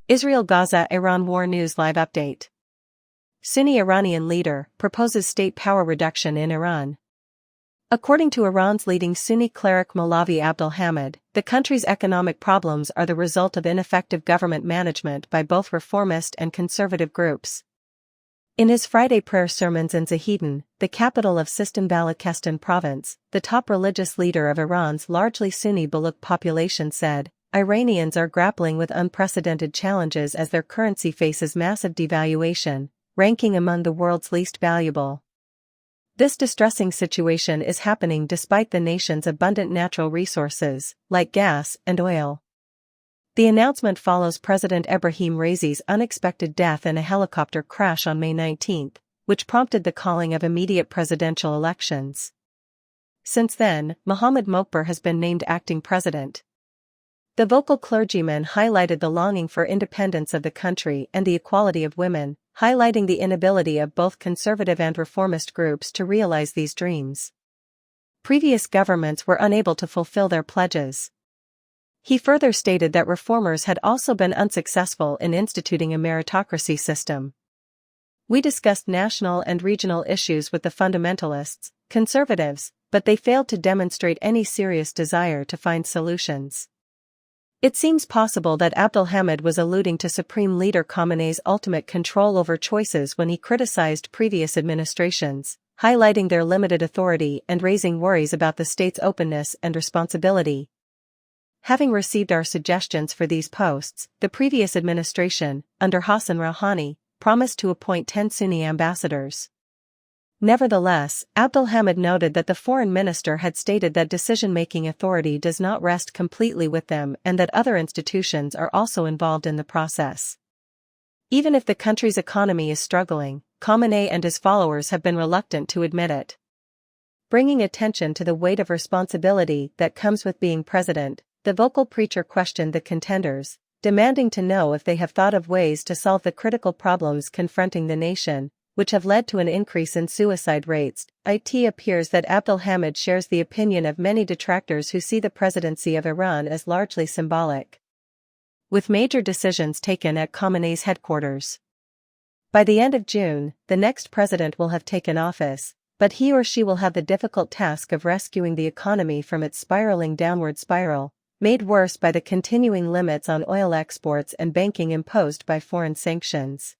Israel-Gaza Iran War News Live Update. Sunni Iranian leader proposes state power reduction in Iran. According to Iran's leading Sunni cleric Maulavi Abdul Hamid, the country's economic problems are the result of ineffective government management by both reformist and conservative groups. In his Friday prayer sermons in Zahedan, the capital of Sistan Balochistan province, the top religious leader of Iran's largely Sunni Baloch population said, Iranians are grappling with unprecedented challenges as their currency faces massive devaluation, ranking among the world's least valuable. This distressing situation is happening despite the nation's abundant natural resources, like gas and oil. The announcement follows President Ebrahim Raisi's unexpected death in a helicopter crash on May 19, which prompted the calling of immediate presidential elections. Since then, Mohammad Mokber has been named acting president. The vocal clergyman highlighted the longing for independence of the country and the equality of women, highlighting the inability of both conservative and reformist groups to realize these dreams. Previous governments were unable to fulfill their pledges. He further stated that reformers had also been unsuccessful in instituting a meritocracy system. We discussed national and regional issues with the fundamentalists, conservatives, but they failed to demonstrate any serious desire to find solutions. It seems possible that Abdul Hamid was alluding to Supreme Leader Khamenei's ultimate control over choices when he criticized previous administrations, highlighting their limited authority and raising worries about the state's openness and responsibility. Having received our suggestions for these posts, the previous administration, under Hassan Rouhani, promised to appoint 10 Sunni ambassadors. Nevertheless, Abdul Hamid noted that the foreign minister had stated that decision-making authority does not rest completely with them and that other institutions are also involved in the process. Even if the country's economy is struggling, Khamenei and his followers have been reluctant to admit it. Bringing attention to the weight of responsibility that comes with being president, the vocal preacher questioned the contenders, demanding to know if they have thought of ways to solve the critical problems confronting the nation, which have led to an increase in suicide rates. It appears that Abdul Hamid shares the opinion of many detractors who see the presidency of Iran as largely symbolic, with major decisions taken at Khamenei's headquarters. By the end of June, the next president will have taken office, but he or she will have the difficult task of rescuing the economy from its spiraling downward spiral, made worse by the continuing limits on oil exports and banking imposed by foreign sanctions.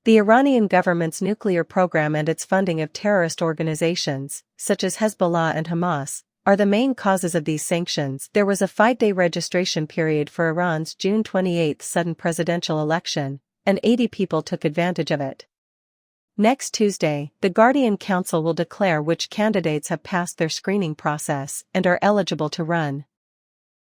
The Iranian government's nuclear program and its funding of terrorist organizations, such as Hezbollah and Hamas, are the main causes of these sanctions. There was a 5-day registration period for Iran's June 28 sudden presidential election, and 80 people took advantage of it. Next Tuesday, the Guardian Council will declare which candidates have passed their screening process and are eligible to run.